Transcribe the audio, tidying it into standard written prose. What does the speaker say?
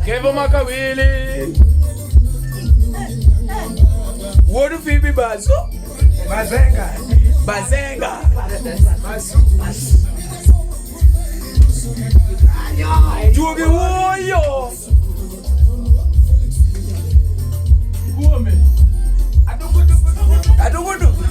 Kevo Makawili. What do you feel, Bazo? Bazenga. Jugi Woyo. Adugudu.